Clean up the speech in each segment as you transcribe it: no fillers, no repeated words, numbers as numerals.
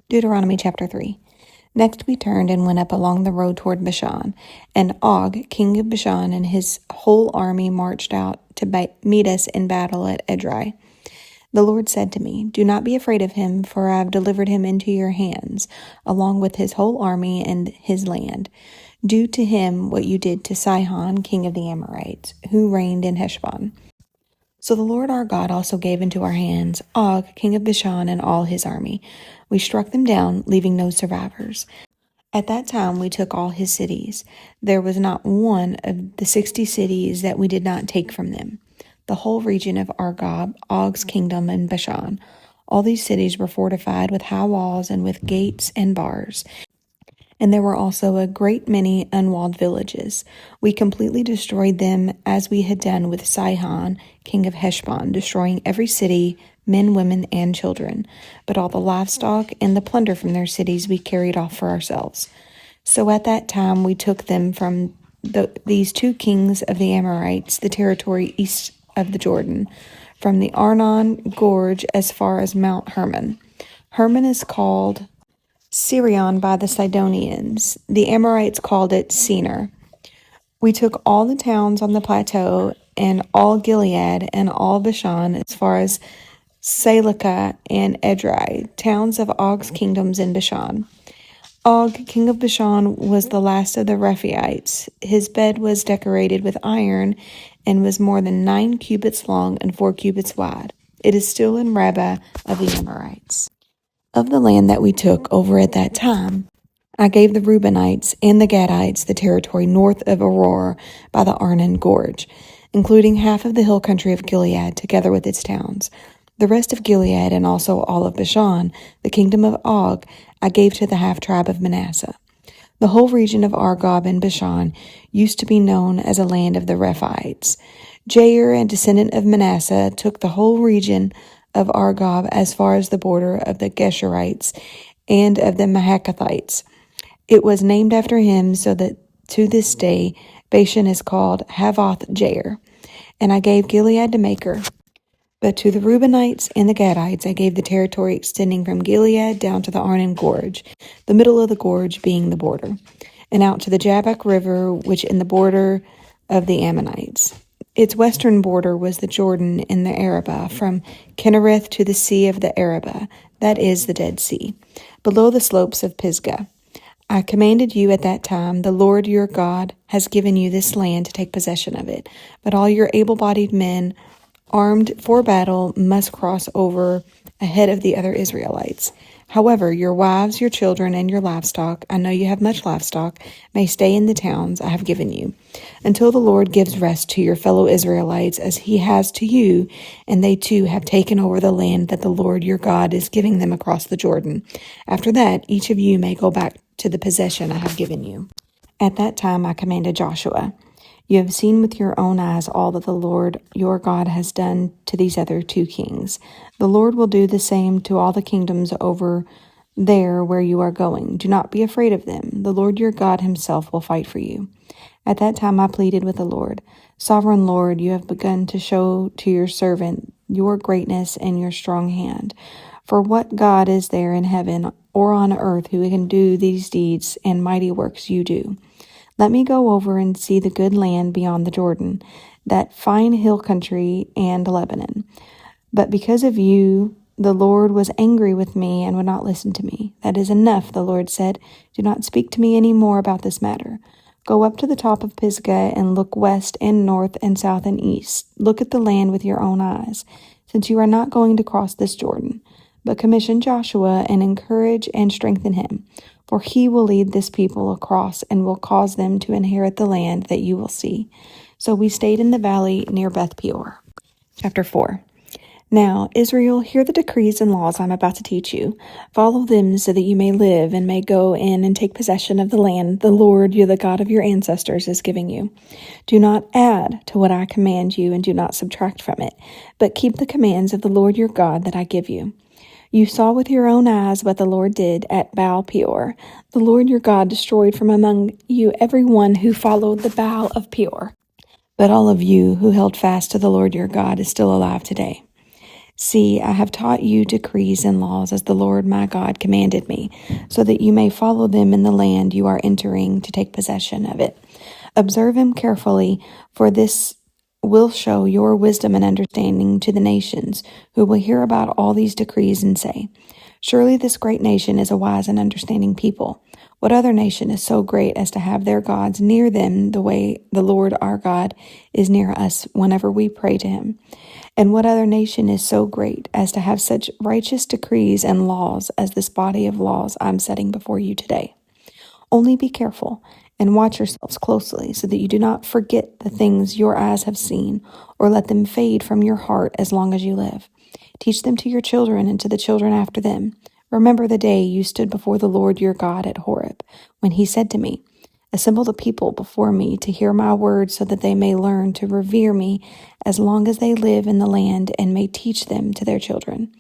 Deuteronomy chapter 3. Next we turned and went up along the road toward Bashan, and Og, king of Bashan, and his whole army marched out to meet us in battle at Edrei. The Lord said to me, "Do not be afraid of him, for I have delivered him into your hands, along with his whole army and his land. Do to him what you did to Sihon, king of the Amorites, who reigned in Heshbon." So the Lord our God also gave into our hands Og, king of Bashan, and all his army. We struck them down, leaving no survivors. At that time we took all his cities. There was not one of the 60 cities that we did not take from them. The whole region of Argob, Og's kingdom, and Bashan. All these cities were fortified with high walls and with gates and bars. And there were also a great many unwalled villages. We completely destroyed them as we had done with Sihon, king of Heshbon, destroying every city, men, women, and children. But all the livestock and the plunder from their cities we carried off for ourselves. So at that time we took them from these two kings of the Amorites, the territory east of the Jordan, from the Arnon Gorge as far as Mount Hermon. Hermon is called Sirion by the Sidonians. The Amorites called it Senir. We took all the towns on the plateau and all Gilead and all Bashan as far as Salecah and Edrei, towns of Og's kingdoms in Bashan. Og, king of Bashan, was the last of the Rephaites. His bed was decorated with iron and was more than 9 cubits long and 4 cubits wide. It is still in Rabbah of the Amorites. Of the land that we took over at that time, I gave the Reubenites and the Gadites the territory north of Aurora by the Arnon Gorge, including half of the hill country of Gilead together with its towns. The rest of Gilead and also all of Bashan, the kingdom of Og, I gave to the half-tribe of Manasseh. The whole region of Argob and Bashan used to be known as a land of the Rephaites. Jair, a descendant of Manasseh, took the whole region of Argob as far as the border of the Geshurites and of the Mahakathites. It was named after him, so that to this day Bashan is called Havoth Jair. And I gave Gilead to Machir. But to the Reubenites and the Gadites I gave the territory extending from Gilead down to the Arnon Gorge, the middle of the gorge being the border, and out to the Jabbok River, which in the border of the Ammonites. Its western border was the Jordan in the Arabah, from Kinnereth to the sea of the Arabah, that is the Dead Sea, below the slopes of Pisgah. I commanded you at that time, the Lord your God has given you this land to take possession of it, but all your able-bodied men armed for battle must cross over ahead of the other Israelites. However, your wives, your children, and your livestock, I know you have much livestock, may stay in the towns I have given you, until the Lord gives rest to your fellow Israelites as he has to you, and they too have taken over the land that the Lord your God is giving them across the Jordan. After that, each of you may go back to the possession I have given you. At that time I commanded Joshua, "You have seen with your own eyes all that the Lord your God has done to these other two kings. The Lord will do the same to all the kingdoms over there where you are going. Do not be afraid of them. The Lord your God himself will fight for you." At that time I pleaded with the Lord, "Sovereign Lord, you have begun to show to your servant your greatness and your strong hand. For what God is there in heaven or on earth who can do these deeds and mighty works you do? Let me go over and see the good land beyond the Jordan, that fine hill country and Lebanon. But because of you, the Lord was angry with me and would not listen to me. That is enough, the Lord said. Do not speak to me any more about this matter. Go up to the top of Pisgah and look west and north and south and east. Look at the land with your own eyes, since you are not going to cross this Jordan. But commission Joshua and encourage and strengthen him, for he will lead this people across and will cause them to inherit the land that you will see." So we stayed in the valley near Beth Peor. Chapter 4. Now, Israel, hear the decrees and laws I am about to teach you. Follow them so that you may live and may go in and take possession of the land the Lord, the God of your ancestors, is giving you. Do not add to what I command you and do not subtract from it, but keep the commands of the Lord your God that I give you. You saw with your own eyes what the Lord did at Baal Peor. The Lord your God destroyed from among you every one who followed the Baal of Peor. But all of you who held fast to the Lord your God is still alive today. See, I have taught you decrees and laws as the Lord my God commanded me, so that you may follow them in the land you are entering to take possession of it. Observe them carefully, for this will show your wisdom and understanding to the nations, who will hear about all these decrees and say, surely this great nation is a wise and understanding people. What other nation is so great as to have their gods near them the way the Lord our God is near us whenever we pray to him? And what other nation is so great as to have such righteous decrees and laws as this body of laws I'm setting before you today? Only be careful and watch yourselves closely, so that you do not forget the things your eyes have seen, or let them fade from your heart as long as you live. Teach them to your children and to the children after them. Remember the day you stood before the Lord your God at Horeb, when he said to me, assemble the people before me to hear my words, so that they may learn to revere me as long as they live in the land, and may teach them to their children.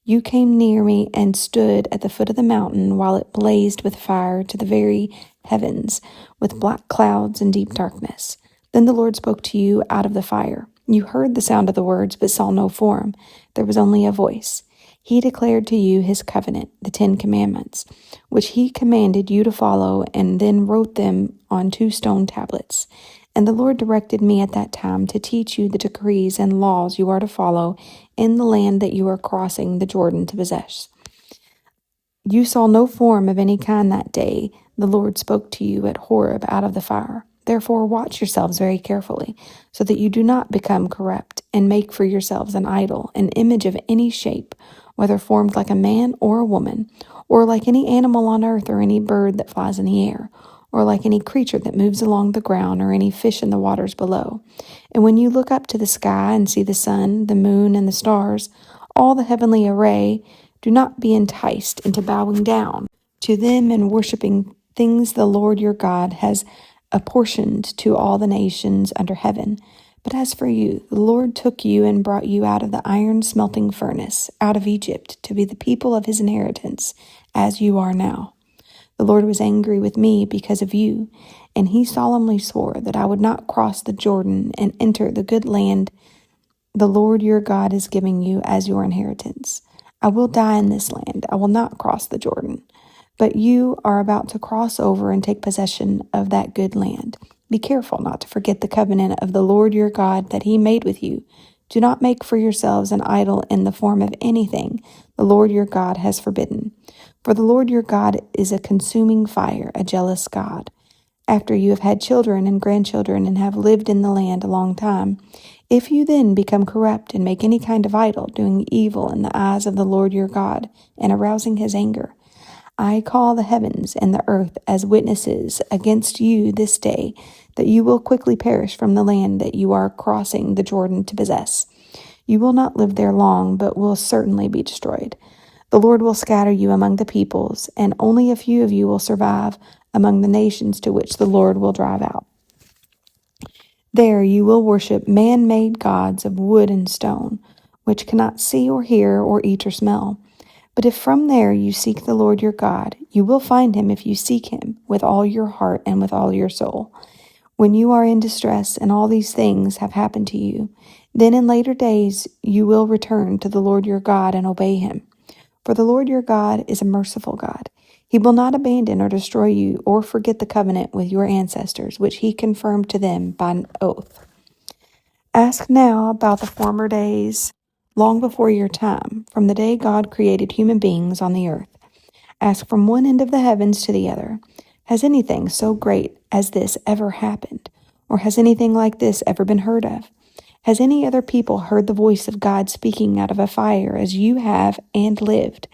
You came near me and stood at the foot of the mountain while it blazed with fire to the very heavens, with black clouds and deep darkness. Then the Lord spoke to you out of the fire. You heard the sound of the words, but saw no form. There was only a voice. He declared to you his covenant, the 10 Commandments, which he commanded you to follow, and then wrote them on 2 stone tablets. And the Lord directed me at that time to teach you the decrees and laws you are to follow in the land that you are crossing the Jordan to possess. You saw no form of any kind that day the Lord spoke to you at Horeb out of the fire. Therefore watch yourselves very carefully, so that you do not become corrupt, and make for yourselves an idol, an image of any shape, whether formed like a man or a woman, or like any animal on earth, or any bird that flies in the air, or like any creature that moves along the ground, or any fish in the waters below. And when you look up to the sky and see the sun, the moon, and the stars, all the heavenly array, do not be enticed into bowing down to them and worshiping things the Lord your God has apportioned to all the nations under heaven. But as for you, the Lord took you and brought you out of the iron smelting furnace, out of Egypt, to be the people of his inheritance, as you are now. The Lord was angry with me because of you, and he solemnly swore that I would not cross the Jordan and enter the good land the Lord your God is giving you as your inheritance. I will die in this land. I will not cross the Jordan. But you are about to cross over and take possession of that good land. Be careful not to forget the covenant of the Lord your God that he made with you. Do not make for yourselves an idol in the form of anything the Lord your God has forbidden. For the Lord your God is a consuming fire, a jealous God. After you have had children and grandchildren and have lived in the land a long time, if you then become corrupt and make any kind of idol, doing evil in the eyes of the Lord your God and arousing his anger, I call the heavens and the earth as witnesses against you this day, that you will quickly perish from the land that you are crossing the Jordan to possess. You will not live there long, but will certainly be destroyed. The Lord will scatter you among the peoples, and only a few of you will survive among the nations to which the Lord will drive out. There you will worship man-made gods of wood and stone, which cannot see or hear or eat or smell. But if from there you seek the Lord your God, you will find him if you seek him with all your heart and with all your soul. When you are in distress and all these things have happened to you, then in later days you will return to the Lord your God and obey him. For the Lord your God is a merciful God. He will not abandon or destroy you or forget the covenant with your ancestors, which he confirmed to them by an oath. Ask now about the former days, long before your time, from the day God created human beings on the earth. Ask from one end of the heavens to the other, has anything so great as this ever happened? Or has anything like this ever been heard of? Has any other people heard the voice of God speaking out of a fire as you have and lived?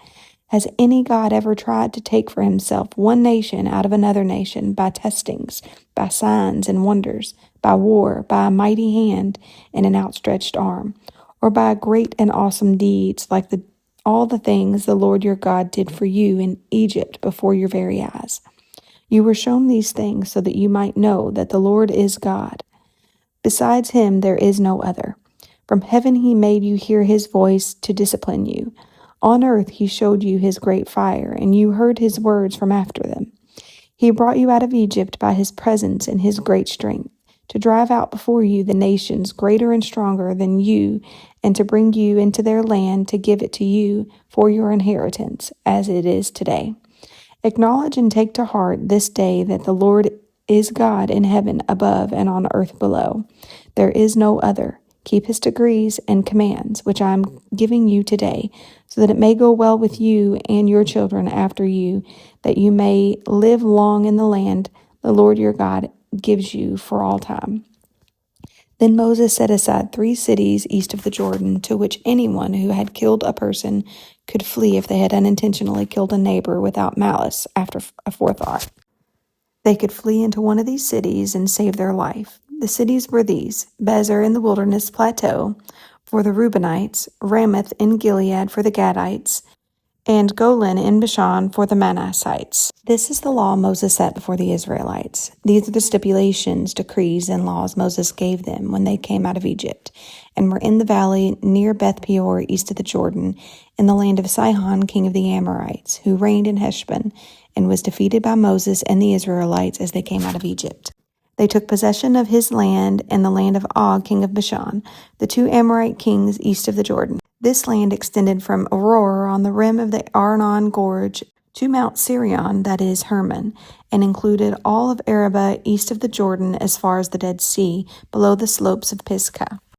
Has any God ever tried to take for himself one nation out of another nation by testings, by signs and wonders, by war, by a mighty hand and an outstretched arm, or by great and awesome deeds like all the things the Lord your God did for you in Egypt before your very eyes? You were shown these things so that you might know that the Lord is God. Besides him there is no other. From heaven he made you hear his voice to discipline you. On earth he showed you his great fire, and you heard his words from after them. He brought you out of Egypt by his presence and his great strength. to drive out before you the nations greater and stronger than you, and to bring you into their land to give it to you for your inheritance, as it is today. Acknowledge and take to heart this day that the Lord is God in heaven above and on earth below. There is no other. Keep his decrees and commands, which I am giving you today, so that it may go well with you and your children after you, that you may live long in the land the Lord your God gives you for all time. Then Moses set aside 3 cities east of the Jordan, to which anyone who had killed a person could flee if they had unintentionally killed a neighbor without malice after a forethought. They could flee into one of these cities and save their life. The cities were these: Bezer in the wilderness plateau for the Reubenites, Ramoth in Gilead for the Gadites, and Golan in Bashan for the Manassites. This is the law Moses set before the Israelites. These are the stipulations, decrees, and laws Moses gave them when they came out of Egypt, and were in the valley near Beth Peor, east of the Jordan, in the land of Sihon, king of the Amorites, who reigned in Heshbon, and was defeated by Moses and the Israelites as they came out of Egypt. They took possession of his land and the land of Og, king of Bashan, the 2 Amorite kings east of the Jordan. This land extended from Aurora on the rim of the Arnon Gorge to Mount Sirion, that is, Hermon, and included all of Arabah east of the Jordan as far as the Dead Sea, below the slopes of Pisgah.